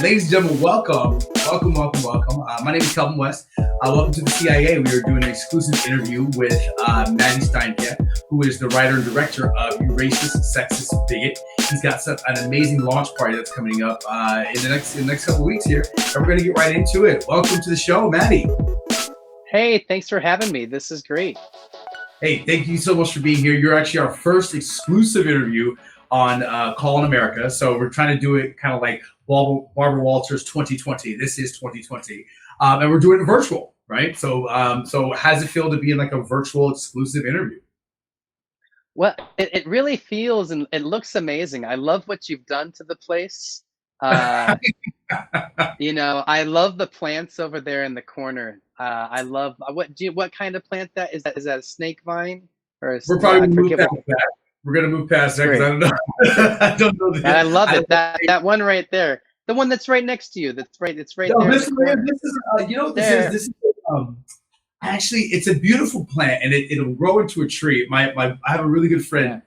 ladies and gentlemen, welcome. My name is Kelvin West. Welcome to the CIA. We are doing an exclusive interview with Matty Steinkamp, who is the writer and director of You Racist Sexist Bigot. He's got an amazing launch party that's coming up in the next couple of weeks here, and we're going to get right into it. Welcome to the show, Matty. Hey, thanks for having me. This is great. Hey, thank you so much for being here. You're actually our first exclusive interview on Call in America. So we're trying to do it kind of like Barbara Walters 2020. This is 2020. And we're doing it virtual, right? So how does it feel to be in like a virtual exclusive interview? Well, it really feels and it looks amazing. I love what you've done to the place. You know, I love the plants over there in the corner. I love what kind of plant that is? Is that a snake vine or we're probably gonna move past that. We're gonna move past that because I don't know. I don't know. I love it. That one right there, the one that's right next to you. That's right. It's right there. This is you know what this is. This is actually it's a beautiful plant and it'll grow into a tree. I have a really good friend.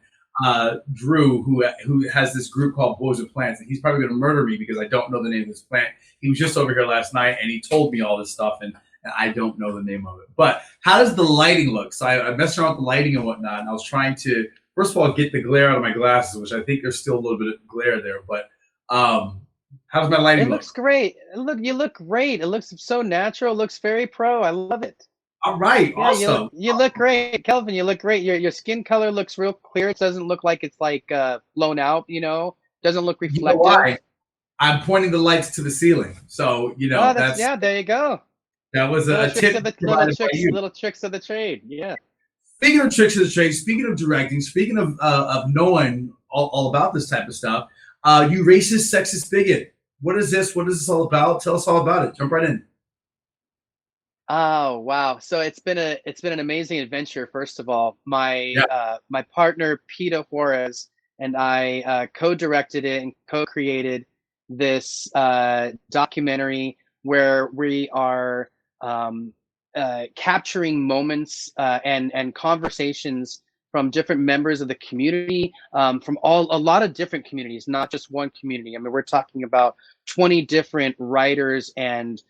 Drew, who has this group called Boys of Plants, and he's probably going to murder me because I don't know the name of this plant. He was just over here last night, and he told me all this stuff, and I don't know the name of it. But how does the lighting look? So I messed around with the lighting and whatnot, and I was trying to, first of all, get the glare out of my glasses, which I think there's still a little bit of glare there. But how does my lighting look? It looks great. You look great. It looks so natural. It looks very pro. I love it. All right, yeah, awesome. You look great, Kelvin. You look great. Your skin color looks real clear. It doesn't look like it's like blown out. You know, doesn't look reflective. You know why? I'm pointing the lights to the ceiling, so you know that's yeah. There you go. That was a tip. Little tricks of the trade. Yeah. Speaking of tricks of the trade, speaking of directing, speaking of knowing all about this type of stuff, You Racist Sexist Bigot. What is this? What is this all about? Tell us all about it. Jump right in. Oh wow! So it's been an amazing adventure. First of all, my partner Pita Juarez and I co-directed it and co-created this documentary where we are capturing moments and conversations from different members of the community, from a lot of different communities, not just one community. I mean, we're talking about 20 different writers and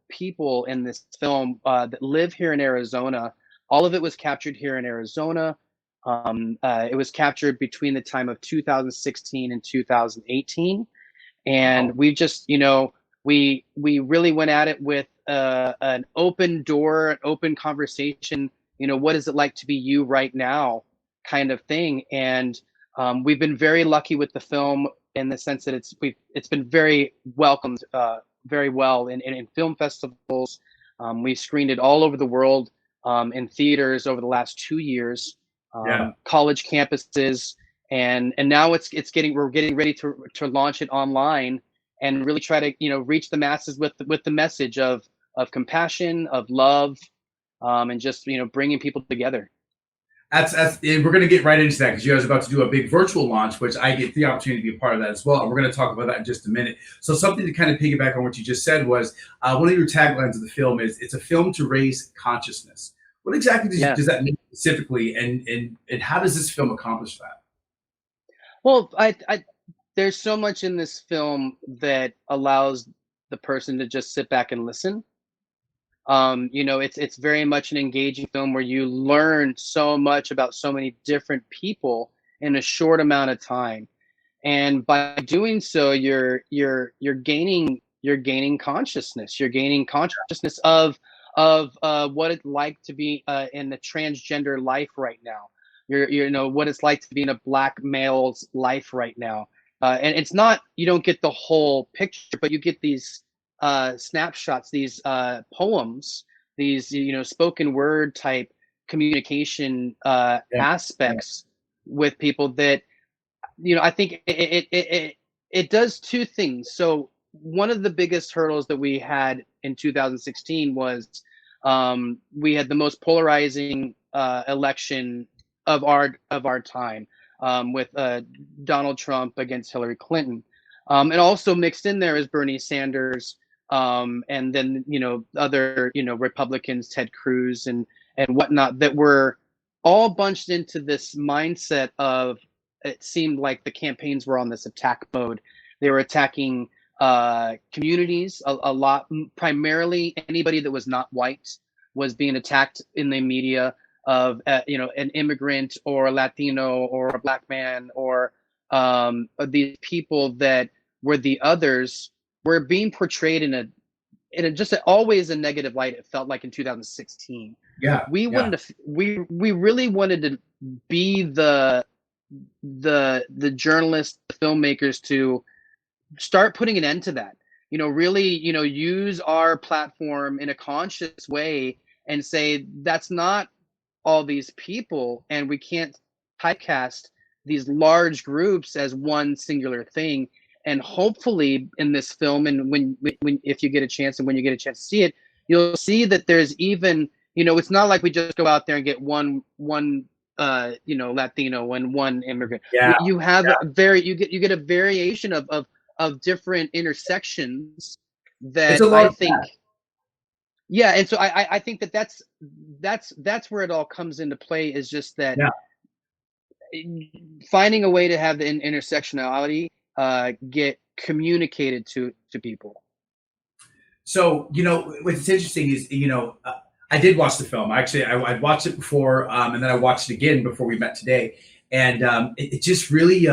people in this film that live here in Arizona. All of it was captured here in Arizona. It was captured between the time of 2016 and 2018. And we just, you know, we really went at it with an open door, an open conversation. You know, what is it like to be you right now kind of thing. And we've been very lucky with the film in the sense that it's been very welcomed very well in film festivals. We screened it all over the world in theaters over the last 2 years, college campuses, and now we're getting ready to launch it online and really try to, you know, reach the masses with the message of compassion, of love, and just, you know, bringing people together. We're going to get right into that because you guys are about to do a big virtual launch, which I get the opportunity to be a part of that as well. And we're going to talk about that in just a minute. So something to kind of piggyback on what you just said was one of your taglines of the film is it's a film to raise consciousness. What exactly does that mean specifically? And how does this film accomplish that? Well, there's so much in this film that allows the person to just sit back and listen. You know, it's very much an engaging film where you learn so much about so many different people in a short amount of time, and by doing so, you're gaining consciousness. You're gaining consciousness of what it's like to be in the transgender life right now. You know what it's like to be in a Black male's life right now, and it's not, you don't get the whole picture, but you get these snapshots, these poems, these, you know, spoken word type communication aspects with people that, you know, I think it does two things. So one of the biggest hurdles that we had in 2016 was we had the most polarizing election of our time with Donald Trump against Hillary Clinton, and also mixed in there is Bernie Sanders. And then, you know, other, you know, Republicans, Ted Cruz and whatnot, that were all bunched into this mindset of, it seemed like the campaigns were on this attack mode. They were attacking communities a lot. Primarily, anybody that was not white was being attacked in the media of an immigrant or a Latino or a black man or these people that were the others were being portrayed in a just always a negative light. It felt like in 2016. Yeah. We wanted to we really wanted to be the journalists, the filmmakers, to start putting an end to that. Really, use our platform in a conscious way and say that's not all these people, and we can't typecast these large groups as one singular thing. And hopefully in this film, and when if you get a chance and when you get a chance to see it, you'll see that there's even, it's not like we just go out there and get one Latino and one immigrant. Yeah. You have you get a variation of different intersections that I think. Yeah, and so I think that's where it all comes into play, is just that finding a way to have the intersectionality get communicated to people. So, what's interesting is, I did watch the film. Actually, I'd watched it before, and then I watched it again before we met today. And it just really,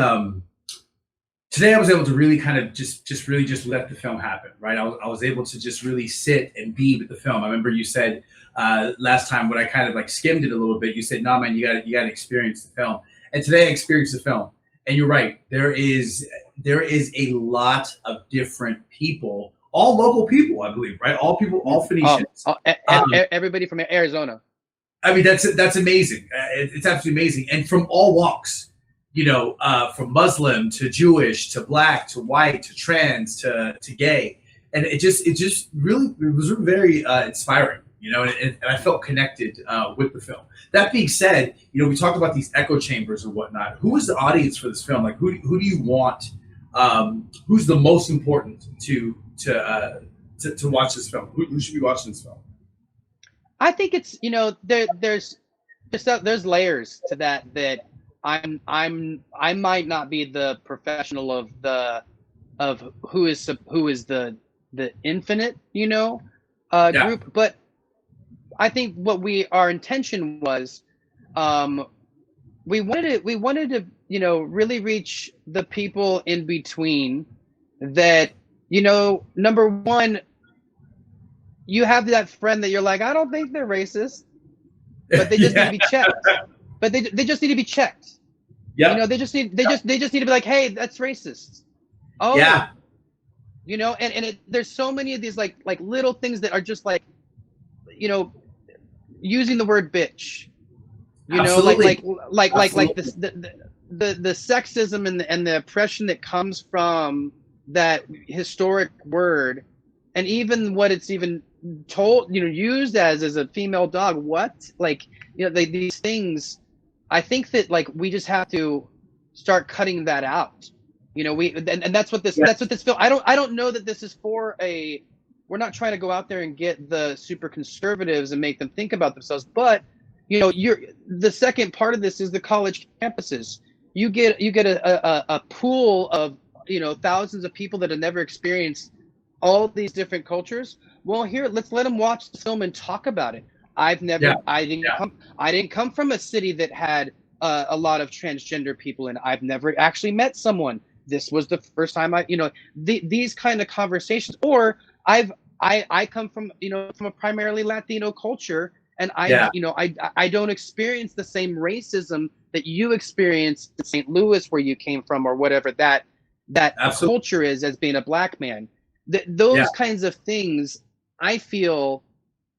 today I was able to really kind of just really let the film happen, right? I was able to just really sit and be with the film. I remember you said last time when I kind of like skimmed it a little bit, you said, "No, man, you got to experience the film." And today I experienced the film, and you're right. There is a lot of different people, all local people, I believe, right? All people, all Phoenicians. Everybody from Arizona. I mean, that's amazing. It's absolutely amazing, and from all walks. From Muslim to Jewish to black to white to trans to gay, and it just really, it was very inspiring, and I felt connected with the film. That being said, we talked about these echo chambers and whatnot. Who is the audience for this film? Like, who do you want? Who's the most important to watch this film? Who should be watching this film? I think it's there's layers to that. I might not be the professional of who is the infinite group, but I think our intention was, we wanted to really reach the people in between that, number one, you have that friend that you're like, I don't think they're racist, but they just need to be checked. But they just need to be checked. Yeah. They just need to be like, hey, that's racist. Oh. Yeah. There's so many of these like little things that are just like, using the word bitch. Absolutely. Like this, the sexism and the oppression that comes from that historic word, and even what it's even told, used as a female dog. What? These things. I think that we just have to start cutting that out. And that's what this film. I don't know that this is for a. We're not trying to go out there and get the super conservatives and make them think about themselves. But the second part of this is the college campuses. You get a pool of thousands of people that have never experienced all these different cultures. Well, here, let's let them watch the film and talk about it. I didn't come from a city that had a lot of transgender people, and I've never actually met someone. This was the first time these kind of conversations. Or I come from from a primarily Latino culture, and I don't experience the same racism that you experienced in St. Louis, where you came from, or whatever that culture is as being a black man. Those kinds of things, I feel.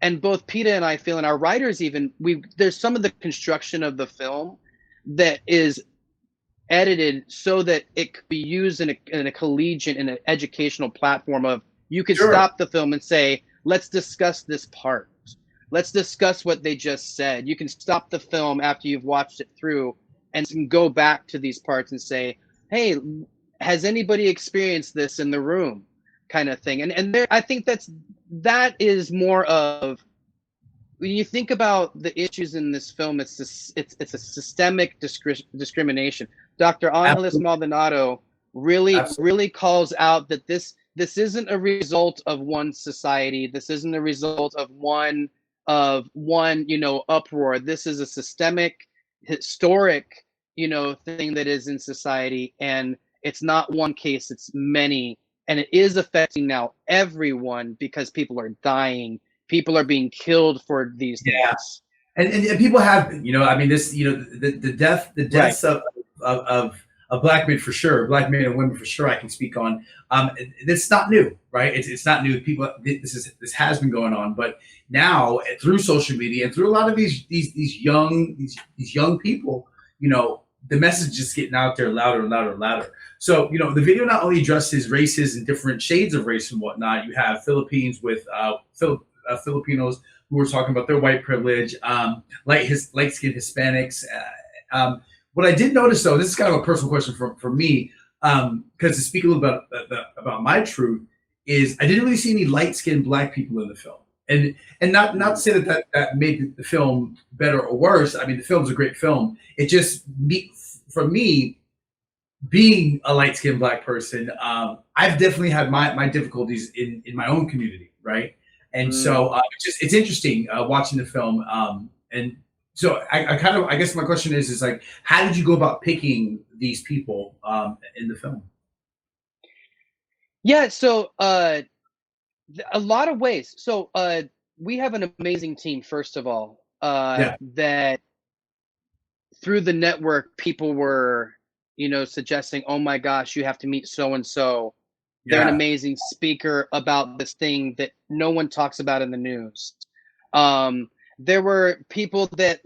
And both Pita and I feel, and our writers even, there's some of the construction of the film that is edited so that it could be used in a collegiate, in an educational platform of, you could stop the film and say, let's discuss this part. Let's discuss what they just said. You can stop the film after you've watched it through and go back to these parts and say, hey, has anybody experienced this in the room? Kind of thing. And there, I think that is more of, when you think about the issues in this film, it's a systemic discrimination. Dr. Angeles Maldonado really calls out that this isn't a result of one society. This isn't a result of one uproar. This is a systemic, historic thing that is in society, and it's not one case, it's many, and it is affecting now everyone because people are dying, people are being killed for these things. And people have been, I mean, this, the deaths of black men for sure, black men and women for sure. I can speak on. It's not new, right? It's not new. People, this has been going on, but now through social media and through a lot of these young people, the message is just getting out there louder and louder and louder. So, the video not only addresses races and different shades of race and whatnot. You have Philippines with Filipinos who were talking about their white privilege, light-skinned Hispanics. What I did notice, though, this is kind of a personal question for me, because to speak a little bit about my truth, is I didn't really see any light-skinned black people in the film. And not to say that made the film better or worse. I mean, the film's a great film. It just, for me, being a light-skinned black person, I've definitely had my difficulties in my own community, right? And so it's interesting watching the film. And so I guess my question is like, how did you go about picking these people in the film? Yeah, so a lot of ways. So we have an amazing team, first of all, that through the network, people were, suggesting, oh my gosh, you have to meet so-and-so. They're an amazing speaker about this thing that no one talks about in the news. There were people that,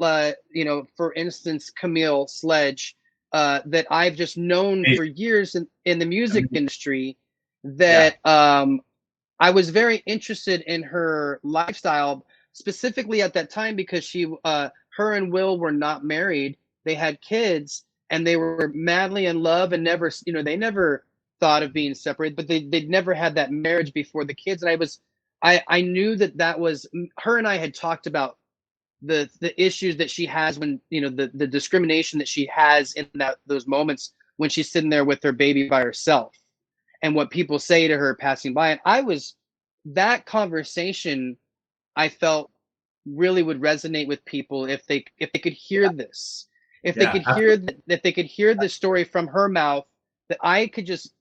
for instance, Camille Sledge, that I've just known for years in the music industry, that I was very interested in her lifestyle, specifically at that time, because her and Will were not married. They had kids, and they were madly in love, and they never thought of being separated, but they'd never had that marriage before the kids. And I knew that was her, and I had talked about the issues that she has when, the discrimination that she has in those moments when she's sitting there with her baby by herself, and what people say to her passing by. And that conversation, I felt, really would resonate with people if they could hear this, if they could hear the story from her mouth, that I could just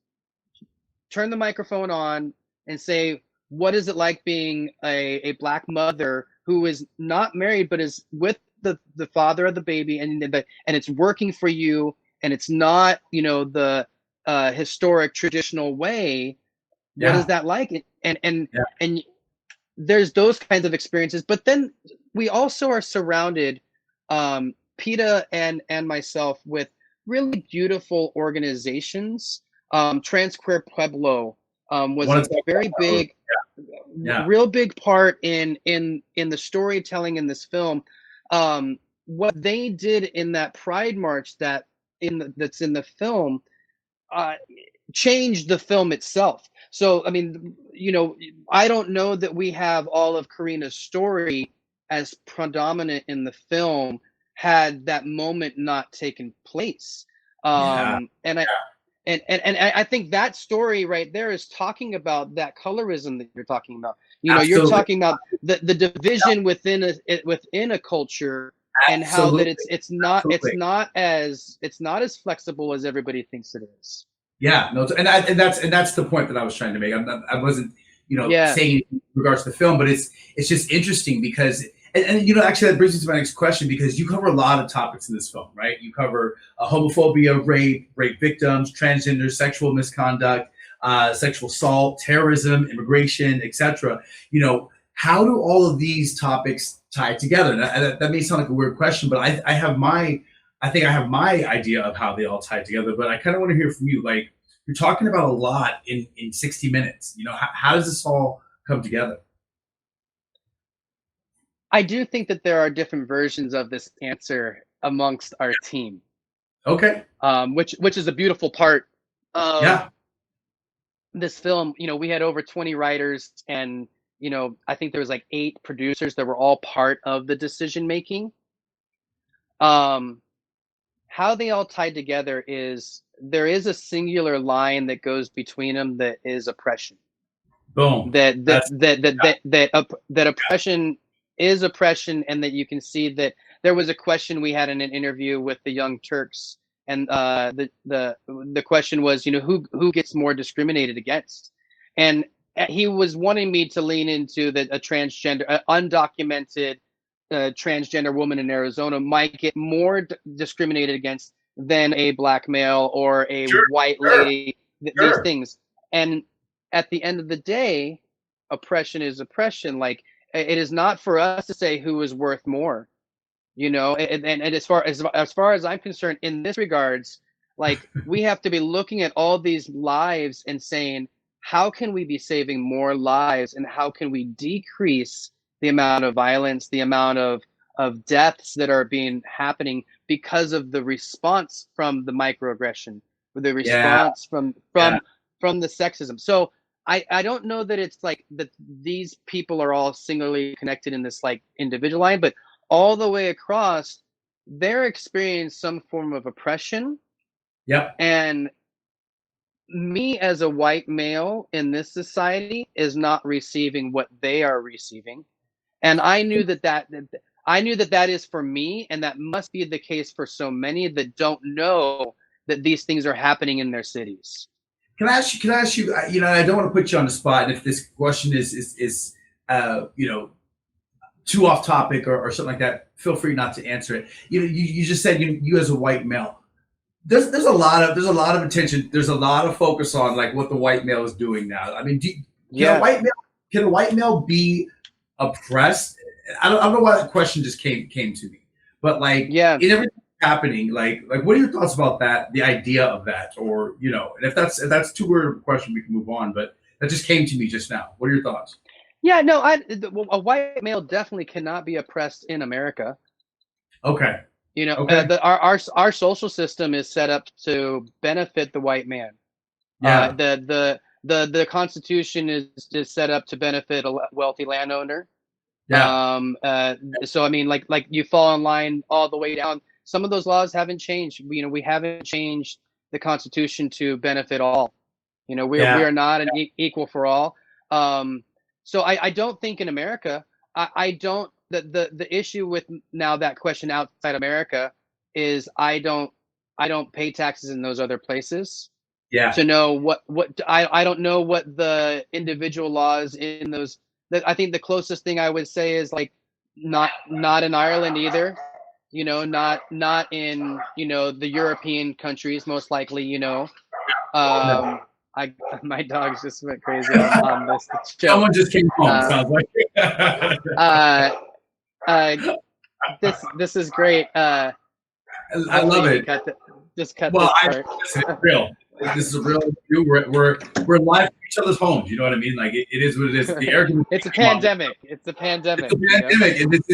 turn the microphone on and say, what is it like being a black mother who is not married but is with the father of the baby, and it's working for you, and it's not the historic traditional way. What is that like? And there's those kinds of experiences, but then we also are surrounded, Pita and myself, with really beautiful organizations. Transqueer Pueblo was a very big, real big part in the storytelling in this film. What they did in that Pride March that's in the film changed the film itself. So, I mean, I don't know that we have all of Karina's story as predominant in the film had that moment not taken place. And I think that story right there is talking about that colorism that you're talking about. You're talking about the division within a culture, and how that it's not as flexible as everybody thinks it is. Yeah, no, and that's the point that I was trying to make. I wasn't, saying in regards to the film, but it's just interesting because, and actually that brings me to my next question, because you cover a lot of topics in this film, right? You cover homophobia, rape victims, transgender, sexual misconduct, sexual assault, terrorism, immigration, etc. How do all of these topics tie together? That may sound like a weird question, but I think I have my idea of how they all tie together, but I kind of want to hear from you. Like, you're talking about a lot in 60 minutes. How does this all come together? I do think that there are different versions of this answer amongst our team. Okay. Which is a beautiful part of this film. We had over 20 writers, and I think there was like 8 producers that were all part of the decision making. how they all tied together is there is a singular line that goes between them that is oppression. Boom. That oppression is oppression, and that you can see that there was a question we had in an interview with the Young Turks, and the question was, who gets more discriminated against, and he was wanting me to lean into that a transgender, undocumented transgender woman in Arizona might get more discriminated against than a black male or a white lady. These things, and at the end of the day, oppression is oppression. Like, it is not for us to say who is worth more, and as far as I'm concerned in this regards, like, we have to be looking at all these lives and saying, how can we be saving more lives, and how can we decrease the amount of violence, the amount of deaths that are happening because of the response from the microaggression, the response from the sexism. So I don't know that it's like that these people are all singularly connected in this like individual line, but all the way across, they're experiencing some form of oppression. Yep. And me as a white male in this society is not receiving what they are receiving. And I knew that is for me, and that must be the case for so many that don't know that these things are happening in their cities. Can I ask you, I don't want to put you on the spot, and if this question is too off topic or something like that, feel free not to answer it. You just said you as a white male, there's a lot of attention, there's a lot of focus on like what the white male is doing now. I mean, can a white male be oppressed? I don't know why that question just came to me, but like, in everything happening, like what are your thoughts about that, the idea of that? Or and if that's too weird of a question, we can move on, but that just came to me just now. What are your thoughts? A white male definitely cannot be oppressed in America. Okay. Our social system is set up to benefit the white man. The Constitution is set up to benefit a wealthy landowner. So I mean, like you fall in line all the way down. Some of those laws haven't changed. We haven't changed the Constitution to benefit all. We are not an equal for all. So I don't think in America, I don't. The issue with now that question outside America is I don't pay taxes in those other places. To know I don't know what the individual laws in those. I think the closest thing I would say is like not in Ireland either. Not in the European countries, most likely. My dogs just went crazy on this show. Someone just came home. Sounds like. This is great. I love it. Cut this part. This is real. This is a real. We're live to each other's homes. You know what I mean? Like it is what it is. The air it's a pandemic. It's a pandemic. It's a pandemic, and this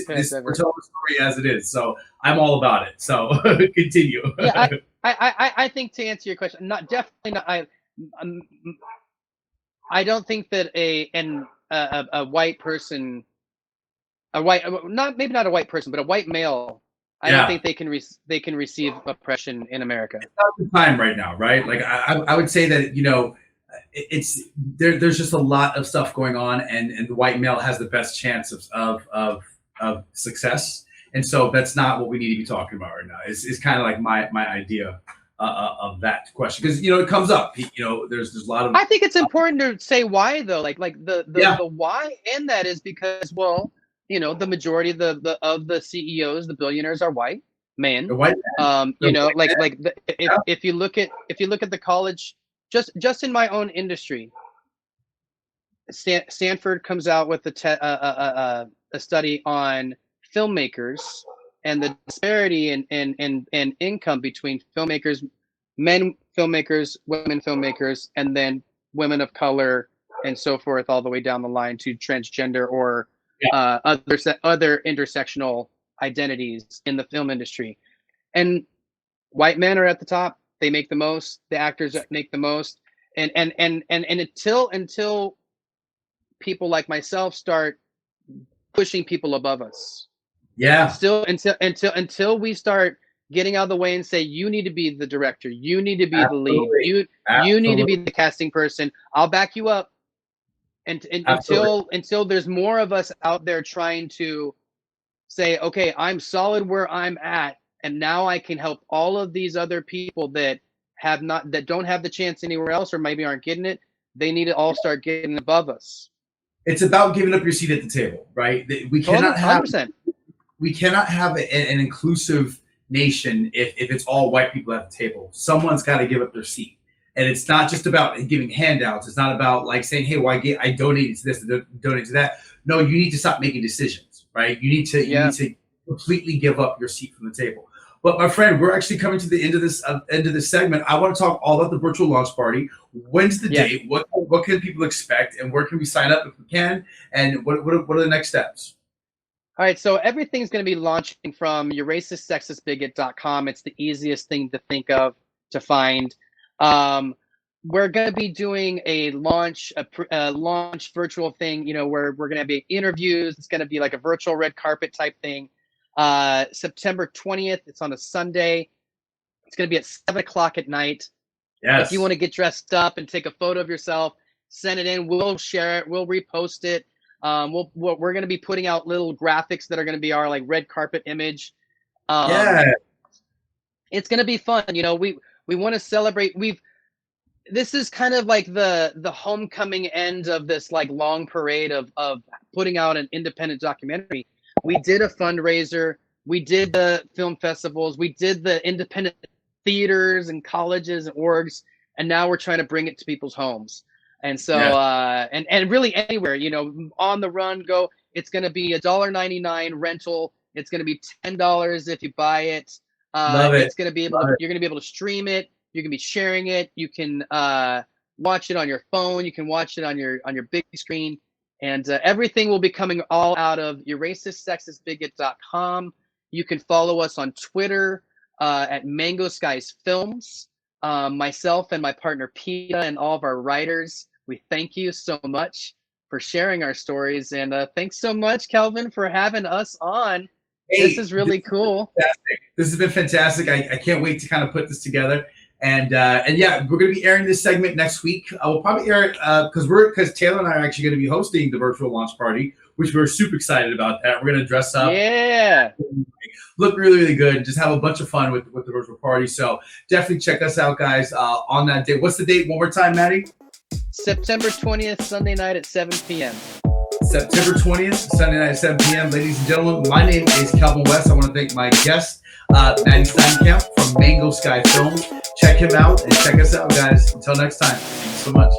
we're telling the story as it is. So I'm all about it. So continue. Yeah, I think to answer your question, definitely not. I don't think that a white person, maybe not a white person, but a white male. I don't think they can receive oppression in America. It's not the time right now, right? Like I would say that it's there's just a lot of stuff going on, and the white male has the best chance of success, and so that's not what we need to be talking about right now. It's kind of like my idea of that question, because it comes up. There's a lot of. I think it's important to say why though, like the why in that is because the majority of the CEOs, the billionaires, are white men. The white man. If you look at the college, just in my own industry, Stanford comes out with a study on filmmakers and the disparity in income between filmmakers, men filmmakers, women filmmakers, and then women of color, and so forth, all the way down the line to transgender or other intersectional identities in the film industry. And white men are at the top. They make the most. The actors make the most. And until people like myself start pushing people above us. Yeah. Still until we start getting out of the way and say, you need to be the director, you need to be the lead, you need to be the casting person. I'll back you up. And until there's more of us out there trying to say, okay, I'm solid where I'm at, and now I can help all of these other people that don't have the chance anywhere else, or maybe aren't getting it. They need to all start getting above us. It's about giving up your seat at the table, right? We cannot 100%. have an inclusive nation if it's all white people at the table. Someone's got to give up their seat. And it's not just about giving handouts. It's not about like saying, hey, well, I donated to this, donate to that. No, you need to stop making decisions, right? You need to completely give up your seat from the table. But my friend, we're actually coming to the end of this segment. I want to talk all about the virtual launch party. When's the date? What can people expect? And where can we sign up if we can? And what are the next steps? All right, so everything's going to be launching from YouRacistSexistBigot.com. It's the easiest thing to think of, to find. We're going to be doing a launch virtual thing, where we're going to be interviews. It's going to be like a virtual red carpet type thing. September 20th, it's on a Sunday. It's going to be at 7:00 at night. Yes. If you want to get dressed up and take a photo of yourself, send it in. We'll share it. We'll repost it. We're going to be putting out little graphics that are going to be our like red carpet image. It's going to be fun. We want to celebrate. This is kind of like the homecoming end of this like long parade of putting out an independent documentary. We did a fundraiser. We did the film festivals. We did the independent theaters and colleges and orgs. And now we're trying to bring it to people's homes. And so, and really anywhere, on the run, go. It's going to be $1.99 rental. It's going to be $10 if you buy it. It's going to be you're going to be able to stream it. You can be sharing it. You can watch it on your phone. You can watch it on your big screen. And everything will be coming all out of YouRacistSexistBigot.com. You can follow us on Twitter at Mango Skies Films. Myself and my partner Pita and all of our writers, we thank you so much for sharing our stories. And thanks so much, Kelvin, for having us on. Hey, this is really cool. This has been fantastic. I can't wait to kind of put this together. And yeah, we're going to be airing this segment next week. We'll probably air it because Taylor and I are actually going to be hosting the virtual launch party, which we're super excited about that. We're going to dress up. Yeah. Look really, really good. Just have a bunch of fun with the virtual party. So definitely check us out, guys, on that day. What's the date? One more time, Matty? September 20th, Sunday night at 7 p.m. September 20th, Sunday night at 7 p.m. Ladies and gentlemen, my name is Kelvin West. I want to thank my guest, Matty Steinkamp from Mango Sky Films. Check him out and check us out, guys. Until next time, thanks so much.